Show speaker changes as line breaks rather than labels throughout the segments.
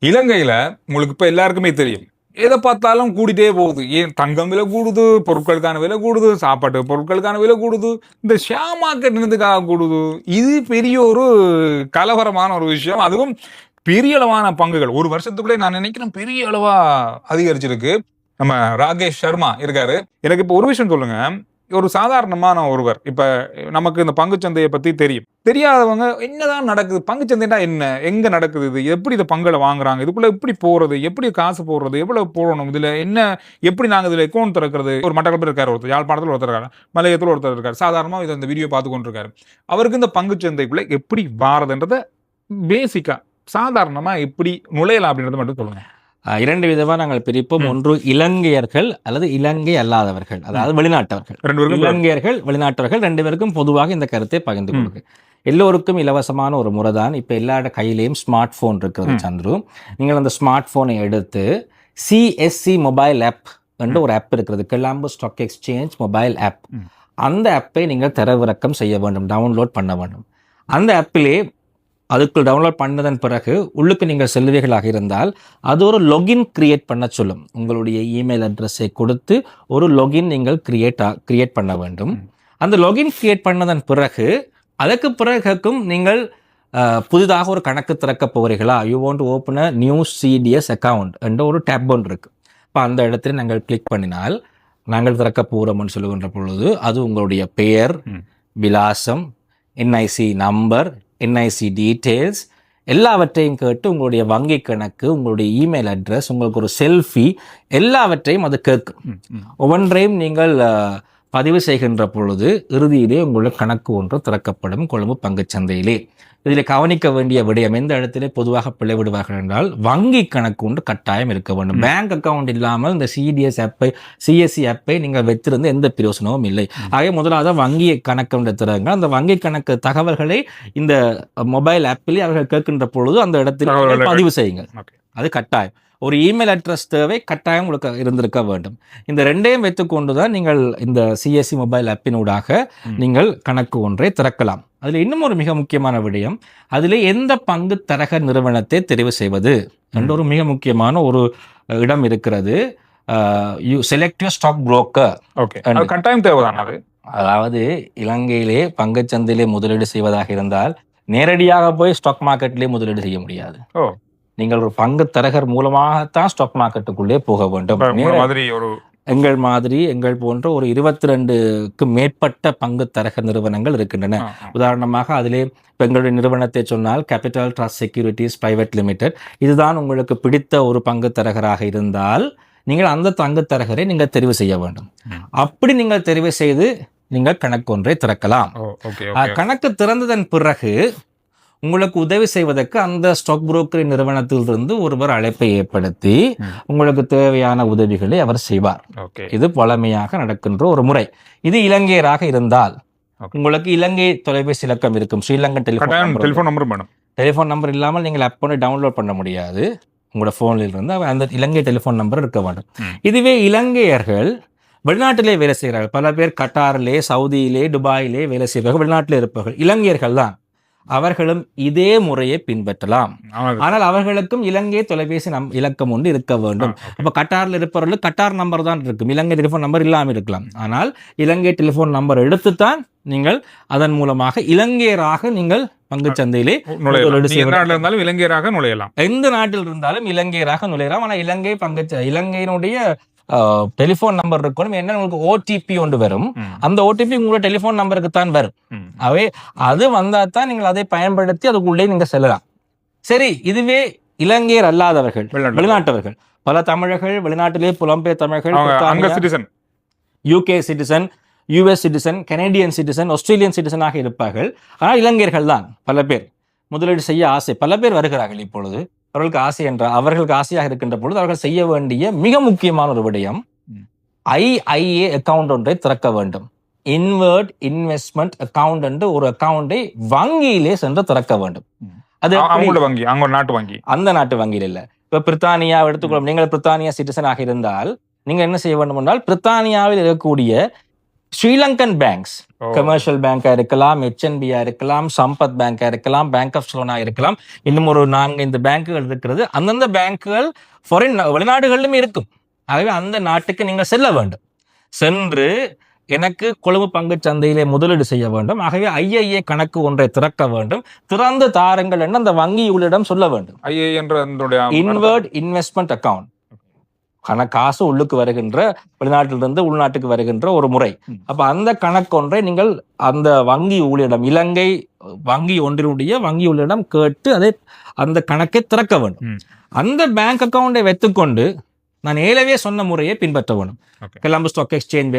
இலங்கையில உங்களுக்கு இப்ப எல்லாருக்குமே தெரியும். எத பார்த்தாலும் கூடிட்டே போகுது. ஏன் தங்கம் விலை கூடுது, பொருட்களுக்கான விலை கூடுது, சாப்பாட்டு பொருட்களுக்கான விலை கூடுது, இந்த ஷேர் மார்க்கெட் என்னத்துக்காக கூடுது? இது பெரிய ஒரு கலவரமான ஒரு விஷயம். அதுவும் பெரிய அளவான பங்குகள். ஒரு வருஷத்துக்குள்ளே நான் நினைக்கிறேன் பெரிய அளவா அதிகரிச்சிருக்கு. நம்ம ராகேஷ் சர்மா இருக்காரு. எனக்கு இப்ப ஒரு விஷயம் சொல்லுங்க. ஒரு சாதாரணமான ஒருவர், இப்ப நமக்கு இந்த பங்குச்சந்தைய பத்தி தெரியும். தெரியாதவங்க என்னதான் நடக்குது? பங்குச்சந்தைன்னா என்ன? எங்க நடக்குது இது? எப்படி இந்த பங்குகள வாங்குறாங்க? இதுக்குள்ள எப்படி போறது? எப்படி காசு போடுறது? எவ்வளவு போடணும்? இதுல என்ன? எப்படி நாங்க இதுல அக்கவுண்ட் திறக்கிறது? ஒரு மட்டக்களப்பில இருக்காரு ஒருத்தர், யாழ்ப்பாணத்துல ஒருத்தர் இருக்காரு, மலையத்துல ஒருத்தர் இருக்காரு. சாதாரணமா இந்த வீடியோ பார்த்து கொண்டிருக்காரு. அவருக்கு இந்த பங்குச்சந்தைக்குள்ள எப்படி வாரதுன்றத பேசிக்கா, சாதாரணமா எப்படி நுழையலாம் அப்படின்றத மட்டும் சொல்லுங்க.
இரண்டு விதமா நாங்கள் பிரிப்போம். ஒன்று இலங்கையர்கள் அல்லது இலங்கை அல்லாதவர்கள், அதாவது வெளிநாட்டவர்கள். இலங்கையர்கள், வெளிநாட்டவர்கள் ரெண்டு பேருக்கும் பொதுவாக இந்த கருத்தை பகிர்ந்து கொள்ளுங்க. எல்லோருக்கும் இலவசமான ஒரு முறை தான். இப்போ எல்லாரோட கையிலையும் ஸ்மார்ட் ஃபோன் இருக்கிறது சந்துரு. நீங்கள் அந்த ஸ்மார்ட் ஃபோனை எடுத்து சிஎஸ்சி மொபைல் ஆப் என்ற ஒரு ஆப் இருக்கிறது, Colombo stock exchange mobile app. அந்த ஆப்பை நீங்கள் தரவிறக்கம் செய்ய வேண்டும், டவுன்லோட் பண்ண வேண்டும். அந்த ஆப்பிலே அதுக்குள் டவுன்லோட் பண்ணதன் பிறகு உள்ளுக்கு நீங்கள் செல்வீர்களாக இருந்தால் அது ஒரு லொகின் கிரியேட் பண்ண சொல்லும். உங்களுடைய இமெயில் அட்ரஸை கொடுத்து ஒரு லொகின் நீங்கள் கிரியேட் பண்ண வேண்டும். அந்த லொகின் கிரியேட் பண்ணதன் பிறகு அதற்கு பிறகும் நீங்கள் புதிதாக ஒரு கணக்கு திறக்க போகிறீர்களா, you want to open a new CTS account என்ற ஒரு டேப் ஒன்று இருக்கு. இப்போ அந்த இடத்துல நாங்கள் கிளிக் பண்ணினால் நாங்கள் திறக்க போகிறோம்னு சொல்லுகின்ற பொழுது அது உங்களுடைய பெயர், விலாசம், என்ஐசி நம்பர், என்ஐசி டீட்டெயில்ஸ் எல்லாவற்றையும் கேட்டு உங்களுடைய வங்கி கணக்கு, உங்களுடைய இமெயில் அட்ரஸ், உங்களுக்கு ஒரு செல்ஃபி எல்லாவற்றையும் அது கேட்கும். ஒவ்வொன்றையும் நீங்கள் பதிவு செய்கின்ற பொழுது இறுதியிலே உங்களுடைய கணக்கு ஒன்று திறக்கப்படும் கொழும்பு பங்குச்சந்தையிலே. இதில் கவனிக்க வேண்டிய விடயம், எந்த இடத்திலே பொதுவாக பிழை விடுவார்கள் என்றால் வங்கி கணக்கு ஒன்று கட்டாயம் இருக்க வேண்டும். பேங்க் அக்கவுண்ட் இல்லாமல் இந்த சிஎஸ்சி ஆப்பை நீங்கள் வைத்திருந்து எந்த பிரயோசனமும் இல்லை. ஆகவே முதலாவது வங்கி கணக்கு ஒன்று திறங்க. அந்த வங்கி கணக்கு தகவல்களை இந்த மொபைல் ஆப்பிலே அவர்கள் கேட்கின்ற பொழுது அந்த இடத்தில் பதிவு செய்யுங்கள். அது கட்டாயம். ஒரு இமெயில் அட்ரஸ் தேவை கட்டாயம் உங்களுக்கு இருந்திருக்க வேண்டும். இந்த ரெண்டையும் வைத்துக்கொண்டு தான் நீங்கள் இந்த சிஎஸ்சி மொபைல் ஆப்பினூடாக நீங்கள் கணக்கு ஒன்றை திறக்கலாம். அதில் இன்னும் ஒரு மிக முக்கியமான விடயம், அதில் எந்த பங்கு தரக நிறுவனத்தை தெரிவு செய்வது என்ற ஒரு மிக முக்கியமான ஒரு இடம் இருக்கிறது. You select your stock broker.
கட்டாயம் தேவைதான் அது.
அதாவது இலங்கையிலே பங்குச்சந்தையிலே முதலீடு செய்வதாக இருந்தால் நேரடியாக போய் ஸ்டாக் மார்க்கெட்லேயே முதலீடு செய்ய முடியாது. நீங்கள் ஒரு பங்கு தரகர் மூலமாகத்தான் ஸ்டாக் மார்க்கெட்டுக்குள்ளே போக வேண்டும். எங்கள் போன்ற ஒரு 22க்கு மேற்பட்ட பங்கு தரகர் நிறுவனங்கள் இருக்கின்றன. உதாரணமாக அதிலே எங்களுடைய நிறுவனத்தை சொன்னால் capital trust securities private limited. இதுதான் உங்களுக்கு பிடித்த ஒரு பங்கு தரகராக இருந்தால் நீங்கள் அந்த பங்கு தரகரை நீங்கள் தெரிவு செய்ய வேண்டும். அப்படி நீங்கள் தெரிவு செய்து நீங்கள் கணக்கு ஒன்றை திறக்கலாம். கணக்கு திறந்ததன் பிறகு உங்களுக்கு உதவி செய்வதற்கு அந்த ஸ்டாக் புரோக்கர் நிறுவனத்திலிருந்து ஒருவர் அழைப்பை ஏற்படுத்தி உங்களுக்கு தேவையான உதவிகளை அவர் செய்வார். இது பழமையாக நடக்கின்ற ஒரு முறை. இது இலங்கையராக இருந்தால் உங்களுக்கு இலங்கை தொலைபேசி இலக்கம் இருக்கும், ஸ்ரீலங்கன் டெலிஃபோன் நம்பர் இல்லாமல் நீங்கள் ஆப் பண்ணி டவுன்லோட் பண்ண முடியாது. உங்களோட போனில் இருந்து அந்த இலங்கை டெலிஃபோன் நம்பர் இருக்க வேண்டும். இதுவே இலங்கையர்கள் வெளிநாட்டிலே வேலை செய்கிறார்கள். பல பேர் கட்டாரிலே, சவுதியிலே, துபாயிலே வேலை செய்வார்கள், வெளிநாட்டிலே இருப்பார்கள், இலங்கையர்கள் தான். அவர்களும் இதே முறையை பின்பற்றலாம். ஆனால் அவர்களுக்கும் இலங்கை தொலைபேசி இலக்கம் ஒன்று இருக்க வேண்டும். அப்ப கட்டாரில் இருப்பவர்களுக்கு கட்டார் நம்பர் தான் இருக்கும், இலங்கை டெலிஃபோன் நம்பர் இல்லாமல் இருக்கலாம். ஆனால் இலங்கை டெலிஃபோன் நம்பர் எடுத்துத்தான் நீங்கள் அதன் மூலமாக இலங்கையராக நீங்கள் பங்குச்சந்தையிலே
இலங்கையராக நுழையலாம்.
எந்த நாட்டில் இருந்தாலும் இலங்கையராக நுழையலாம். ஆனால் இலங்கையினுடைய டெலிஃபோன் நம்பர் இருக்கணும். என்ன, உங்களுக்கு ஓடிபி ஒன்று வரும். அந்த ஓடிபி உங்களோட டெலிஃபோன் நம்பருக்கு தான் வரும். அவை அது வந்தா தான் நீங்கள் அதை பயன்படுத்தி அதுக்குள்ளே நீங்க செல்லலாம். சரி, இதுவே இலங்கையர் அல்லாதவர்கள், வெளிநாட்டவர்கள், பல தமிழர்கள் வெளிநாட்டிலே புலம்பெயர் தமிழர்கள், UK citizen, US citizen, Canadian citizen, Australian சிட்டிசனாக இருப்பார்கள். ஆனால் இலங்கையர்கள் தான் பல பேர் முதலீடு செய்ய ஆசை, பல பேர் வருகிறார்கள். இப்பொழுது அவர்களுக்கு ஆசையாக இருக்கின்ற பொழுது அவர்கள் செய்ய வேண்டிய மிக முக்கியமான ஒரு விடயம், ஐஐஏ அக்கவுண்ட் ஒன்றை திறக்க வேண்டும். இன்வெர்ட் இன்வெஸ்ட்மெண்ட் அக்கவுண்ட் என்று ஒரு அக்கவுண்டை வங்கியிலே சென்று திறக்க வேண்டும். அது
வங்கி, நாட்டு வங்கி,
அந்த நாட்டு வங்கியில் இல்ல. இப்ப பிரித்தானியா எடுத்துக்கொள்ளும். நீங்கள் பிரித்தானியா சிட்டிசனாக இருந்தால் நீங்க என்ன செய்ய வேண்டும் என்றால் பிரித்தானியாவில் இருக்கக்கூடிய ஸ்ரீலங்கன் பேங்க்ஸ், கமர்ஷியல் பேங்கா இருக்கலாம், HNB-யா இருக்கலாம், சம்பத் பேங்கா இருக்கலாம், பேங்க் ஆஃப் ஸ்லோனா இருக்கலாம், இன்னும் ஒரு 4-5 பேங்குகள் இருக்கிறது. அந்தந்த பேங்குகள் வெளிநாடுகளிலும் இருக்கும். ஆகவே அந்த நாட்டுக்கு நீங்கள் செல்ல வேண்டும். சென்று எனக்கு கொழும்பு பங்குச் சந்தையிலே முதலீடு செய்ய வேண்டும், ஆகவே IIA கணக்கு ஒன்றை திறக்க வேண்டும், திறந்து தாருங்கள் என்று அந்த வங்கி ஊழியரிடம் சொல்ல வேண்டும்.
IA என்ற
இன்வர்ட் இன்வெஸ்ட்மெண்ட் அக்கவுண்ட், காசு உள்ளுக்கு வருகின்ற, வெளிநாட்டிலிருந்து உள்நாட்டுக்கு வருகின்ற ஒரு முறை. அப்ப அந்த கணக்கு ஒன்றை நீங்கள் அந்த வங்கி ஊழியரிடம், இலங்கை வங்கி ஒன்றினுடைய வங்கி ஊழியரிடம் கேட்டு அந்த கணக்கை திறக்க வேண்டும். அந்த பேங்க் அக்கவுண்டை வைத்துக்கொண்டு நான் ஏலவே சொன்ன முறையை பின்பற்ற வேண்டும். கொலம்பு ஸ்டாக் எக்ஸ்சேஞ்ச்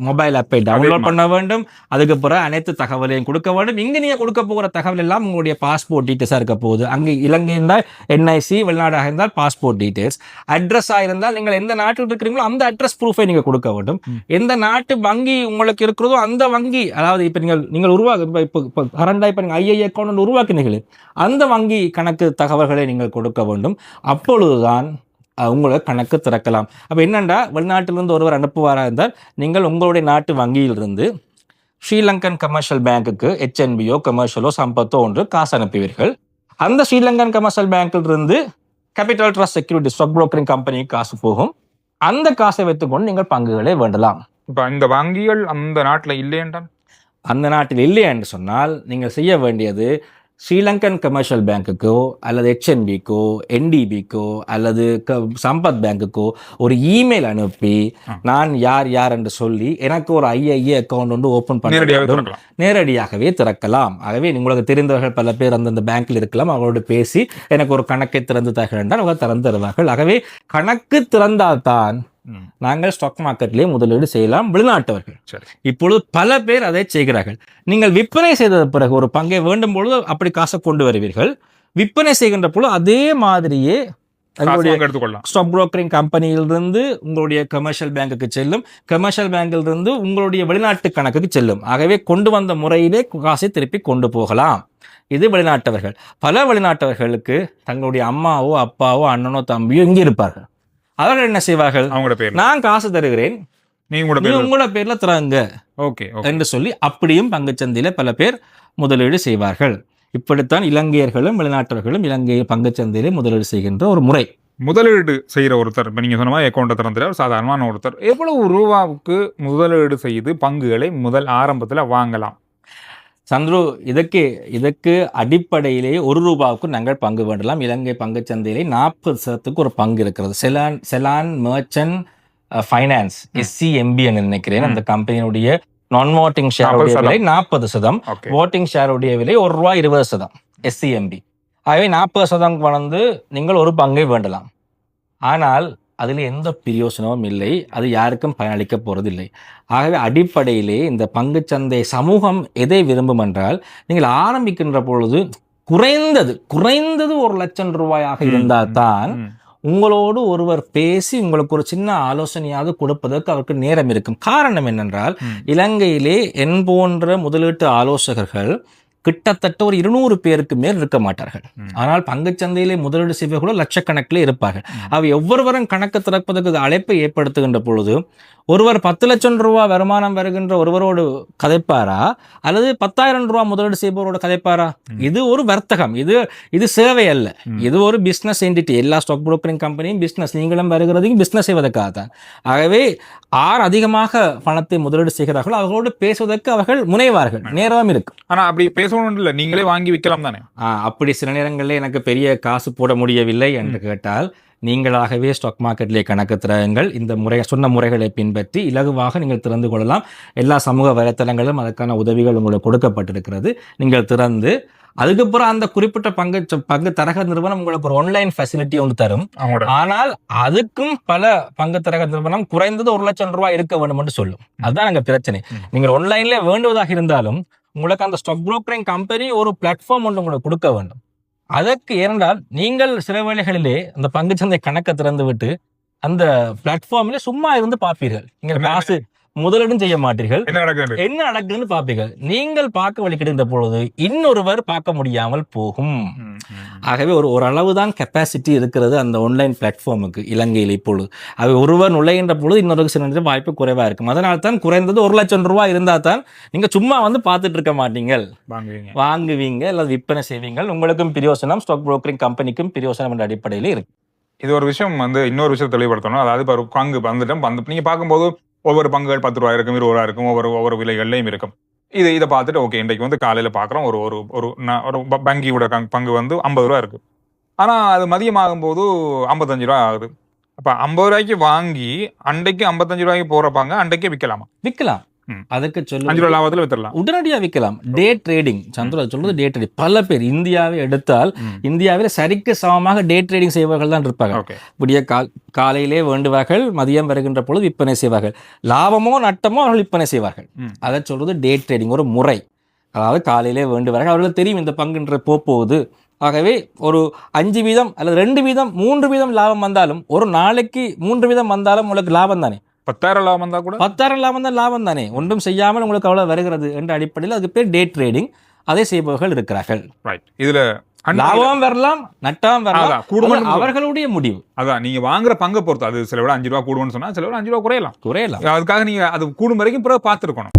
மொபைல் ஆப்பை டவுன்லோட் பண்ண வேண்டும். அதுக்கு பிறகு அனைத்து தகவலையும் கொடுக்க வேண்டும். இங்க நீங்க கொடுக்க போகிற தகவல் எல்லாம் உங்களுடைய பாஸ்போர்ட் டீட்டெயில்ஸா இருக்க போகுது. அங்கே இலங்கை இருந்தால் NIC, வெளிநாடாக இருந்தால் பாஸ்போர்ட் டீட்டெயில்ஸ், அட்ரஸா இருந்தால் நீங்கள் எந்த நாட்டில் இருக்கிறீங்களோ அந்த அட்ரஸ் ப்ரூஃபை நீங்க கொடுக்க வேண்டும். எந்த நாட்டு வங்கி உங்களுக்கு இருக்கிறதோ அந்த வங்கி, அதாவது இப்ப நீங்கள் இப்போ கரண்டா இப்ப நீங்க IIA அக்கௌண்ட் உருவாக்கினீர்கள், அந்த வங்கி கணக்கு தகவல்களை நீங்கள் கொடுக்க வேண்டும். அப்பொழுதுதான் உங்களை கணக்கு திறக்கலாம். அப்போ என்னண்டா, வெளிநாட்டிலிருந்து ஒருவர் அனுப்புவாரா இருந்தால் நீங்கள் உங்களுடைய நாட்டு வங்கியிலிருந்து ஸ்ரீலங்கன் கமர்ஷியல் பேங்குக்கு HNB-யோ கமர்ஷியலோ சம்பத்தோ ஒன்று காசு அனுப்புவீர்கள். அந்த ஸ்ரீலங்கன் கமர்ஷியல் பேங்கிலிருந்து capital trust security stock broking கம்பெனிக்கு காசு போகும். அந்த காசை வைத்துக்கொண்டு நீங்கள் பங்குகளை வேண்டலாம்.
இப்போ இந்த வங்கிகள் அந்த நாட்டில் இல்லை என்றால்,
அந்த நாட்டில் இல்லை என்று சொன்னால் நீங்கள் செய்ய வேண்டியது ஸ்ரீலங்கன் கமர்ஷியல் பேங்குக்கோ அல்லது HNB-க்கோ NDB-க்கோ அல்லது சம்பத் பேங்குக்கோ ஒரு இமெயில் அனுப்பி நான் யார் என்று சொல்லி எனக்கு ஒரு IIA அக்கௌண்ட் ஒன்று ஓபன் பண்ண நேரடியாகவே திறக்கலாம். ஆகவே உங்களுக்கு தெரிந்தவர்கள் பல பேர் அந்தந்த பேங்க்ல இருக்கலாம், அவங்களோட பேசி எனக்கு ஒரு கணக்கை திறந்து தருகிறார்கள் என்றால் அவங்க திறந்து தருவார்கள். ஆகவே கணக்கு திறந்தால்தான் நாங்கள் ஸ்டாக் மார்க்கெட்லேயே முதலீடு செய்யலாம். வெளிநாட்டவர்கள் இப்பொழுது பல பேர் அதை செய்கிறார்கள். நீங்கள் விற்பனை செய்த பிறகு ஒரு பங்கை வேண்டும் பொழுது அப்படி காசை கொண்டு வருவீர்கள். விற்பனை செய்கின்ற பொழுது அதே மாதிரியே ஸ்டாக் புரோக்கரிங் கம்பெனியிலிருந்து உங்களுடைய கமர்ஷியல் பேங்குக்கு செல்லும், கமர்ஷியல் பேங்கிலிருந்து உங்களுடைய வெளிநாட்டு கணக்குக்கு செல்லும். ஆகவே கொண்டு வந்த முறையிலே காசை திருப்பி கொண்டு போகலாம். இது வெளிநாட்டவர்கள். பல வெளிநாட்டவர்களுக்கு தங்களுடைய அம்மாவோ அப்பாவோ அண்ணனோ தம்பியோ இங்கே இருப்பார்கள். அவர்கள் என்ன செய்வார்கள், நான் காசு தருகிறேன், உங்களோட பேர்ல தராங்க என்று சொல்லி அப்படியும் பங்குச்சந்தையில பல பேர் முதலீடு செய்வார்கள். இப்படித்தான் இலங்கையர்களும் வெளிநாட்டவர்களும் இலங்கை பங்குச்சந்தையிலே முதலீடு செய்கின்ற ஒரு முறை.
முதலீடு செய்கிற ஒருத்தர், இப்போ நீங்கள் சொன்ன மாதிரி அக்கௌண்ட்டை திறந்துற சாதாரணமான ஒருத்தர் எவ்வளவு ரூபாவுக்கு முதலீடு செய்து பங்குகளை ஆரம்பத்தில் வாங்கலாம்?
சந்துரு, இதற்கு அடிப்படையிலே ₹1 நாங்கள் பங்கு வேண்டலாம். இலங்கை பங்குச்சந்தையிலே 40% ஒரு பங்கு இருக்கிறது. செலான் மர்ச்சன்ட் ஃபைனான்ஸ் SCMB நினைக்கிறேன். அந்த கம்பெனியுடைய நான் வாட்டிங் ஷேருடைய விலை 40%, வாட்டிங் ஷேருடைய விலை ₹1.20 SCMB. ஆகவே 40% வளர்ந்து நீங்கள் ஒரு பங்கை வேண்டலாம். ஆனால் அதில் எந்த பிரயோசனமும் இல்லை, அது யாருக்கும் பயனளிக்க போறதில்லை. ஆகவே அடிப்படையிலே இந்த பங்குச்சந்தை சமூகம் எதை விரும்பும் என்றால், நீங்கள் ஆரம்பிக்கின்ற பொழுது குறைந்தது ₹1,00,000 இருந்தால் தான் உங்களோடு ஒருவர் பேசி உங்களுக்கு ஒரு சின்ன ஆலோசனையாக கொடுப்பதற்கு அவருக்கு நேரம் இருக்கும். காரணம் என்னென்றால், இலங்கையிலே என் போன்ற முதலீட்டு ஆலோசகர்கள் கிட்டத்தட்ட ஒரு 200 பேருக்கு மேல் இருக்க மாட்டார்கள். ஆனால் பங்குச்சந்தையிலே முதலீடு செய்வர்களோ லட்சக்கணக்கிலே இருப்பார்கள். அவை ஒவ்வொருவரும் கணக்கு திறப்பதற்கு அழைப்பை ஏற்படுத்துகின்ற பொழுது ஒருவர் ₹10,00,000 வருமானம் வருகின்ற ஒருவரோடு கதைப்பாரா அல்லது ₹10,000 முதலீடு செய்பவரோடு கதைப்பாரா? இது ஒரு வர்த்தகம், இது சேவை அல்ல, இது ஒரு பிசினஸ் என்டிட்டி. எல்லா ஸ்டாக் புரோக்கரிங் கம்பெனியும் பிசினஸ், நீங்களும் வருகிறதையும் பிசினஸ் செய்வதற்காக தான். ஆகவே யார் அதிகமாக பணத்தை முதலீடு செய்கிறார்களோ அவர்களோடு பேசுவதற்கு அவர்கள் முனைவார்கள், நேரம் இருக்கு.
ஆனா அப்படி பேசணும் இல்லை, நீங்களே வாங்கி விற்கலாம் தானே?
அப்படி சில நேரங்களில் எனக்கு பெரிய காசு போட முடியவில்லை என்று கேட்டால் நீங்களாகவே ஸ்டாக் மார்க்கெட்டிலே கணக்கு திறங்கள். இந்த சொன்ன முறைகளை பின்பற்றி இலகுவாக நீங்கள் திறந்து கொள்ளலாம். எல்லா சமூக வலைத்தளங்களும் அதற்கான உதவிகள் உங்களுக்கு கொடுக்கப்பட்டிருக்கிறது. நீங்கள் திறந்து அதுக்கப்புறம் அந்த குறிப்பிட்ட பங்கு தரக நிறுவனம் உங்களுக்கு ஒரு ஆன்லைன் ஃபெசிலிட்டி ஒன்று தரும். ஆனால் அதுக்கும் பல பங்கு தரக நிறுவனம் குறைந்தது ₹1,00,000 இருக்க வேண்டும் என்று சொல்லும். அதுதான் அங்க பிரச்சனை. நீங்கள் ஆன்லைன்ல வேண்டுவதாக இருந்தாலும் உங்களுக்கு அந்த ஸ்டாக் புரோக்கரிங் கம்பெனி ஒரு பிளாட்ஃபார்ம் ஒன்று உங்களுக்கு கொடுக்க வேண்டும். அதற்கு ஏனென்றால் நீங்கள் சில வேளைகளிலே அந்த பங்குச்சந்தை கணக்கை திறந்து விட்டு அந்த பிளாட்ஃபார்மில் சும்மா இருந்து பார்ப்பீர்கள். நீங்கள் காசு முதலீடும் செய்ய மாட்டீர்கள்.
என்ன நடக்குது
என்ன நடக்குதுன்னு பாப்பீர்கள். நீங்கள் பார்க்க வழிகிடுகின்ற பொழுது இன்னொருவர் பார்க்க முடியாமல் போகும். ஆகவே ஒரு அளவுதான் கெப்பாசிட்டி இருக்கிறது அந்த ஆன்லைன் பிளாட்ஃபார்முக்கு இலங்கையில் இப்பொழுது. அது ஒருவர் நுழைகின்ற பொழுது இன்னொரு சில வாய்ப்பு குறைவா இருக்கும். அதனால தான் குறைந்தது 1 லட்சம் ரூபாய் இருந்தா தான் நீங்க சும்மா வந்து பார்த்துட்டு இருக்க மாட்டீங்க, வாங்குவீங்க அல்லது விற்பனை செய்வீங்க. உங்களுக்கும் பிரயோசனம், ஸ்டாக் புரோக்கரிங் கம்பெனிக்கும் பிரயோசனம் என்ற அடிப்படையில் இருக்கு.
இது ஒரு விஷயம் வந்து இன்னொரு விஷயம் தெளிவுபடுத்தணும். அதாவது இப்போ ஒரு பங்கு வந்துட்டோம், நீங்க பார்க்கும்போது ஒவ்வொரு பங்குகள் 10 ரூபாய் இருக்கும், 20 ரூபாய் இருக்கும், ஒவ்வொரு விலைகள்லையும் இருக்கும். இதை பார்த்துட்டு ஓகே இன்றைக்கு வந்து காலையில் பார்க்குறோம் ஒரு வங்கியோட பங்கு வந்து 50 ரூபா இருக்கு. ஆனால் அது மதியம் ஆகும்போது 55 ரூபா ஆகுது. அப்போ 50 ரூபாய்க்கு வாங்கி அன்றைக்கு 55 ரூபாய்க்கு போகிற பங்கு அன்றைக்கே விற்கலாம்.
அதுக்கு
5 ரூபா லாபத்தில் வித்தரலாம்,
உடனடியாக விற்கலாம். டே ட்ரேடிங் சந்திர சொல்றது டே ட்ரேடிங். பல பேர் இந்தியாவை எடுத்தால் இந்தியாவில் சரிக்கு சமமாக டே ட்ரேடிங் செய்பவர்கள் தான் இருப்பாங்க. விடிய காலையிலே வேண்டுவார்கள், மதியம் வருகின்ற பொழுது விற்பனை செய்வார்கள். லாபமோ நட்டமோ அவர்கள் விற்பனை செய்வார்கள். அதை சொல்றது டே ட்ரேடிங், ஒரு முறை. அதாவது காலையிலே வேண்டுவார்கள், அவர்களுக்கு தெரியும் இந்த பங்குன்ற போகுது. ஆகவே ஒரு 5% அல்லது 2%, 3% லாபம் வந்தாலும், ஒரு நாளைக்கு 3% வந்தாலும் உங்களுக்கு லாபம் தானே.
10,000 லாபம் வந்தா கூட
10,000 லாபம் தான் லாபம் தானே. ஒன்றும் செய்யாமல் உங்களுக்கு அவ்வளவு வருகிறது என்ற அடிப்படையில் அதுக்கு பேர் டே ட்ரேடிங். அதை செய்பவர்கள் இருக்கிறார்கள்.
இதுல
லாபம் வரலாம், நட்டம் வரலாம், அவர்களுடைய முடிவு.
அதான் நீங்க வாங்குற பங்கை பொறுத்து. அது சில விட 5 ரூபா கூடுவோம்னு சொன்னா சில விட 5 ரூபா குறையலாம்.
அதுக்காக
நீங்க அது கூடும் வரைக்கும் பிறகு பார்த்துருக்கணும்.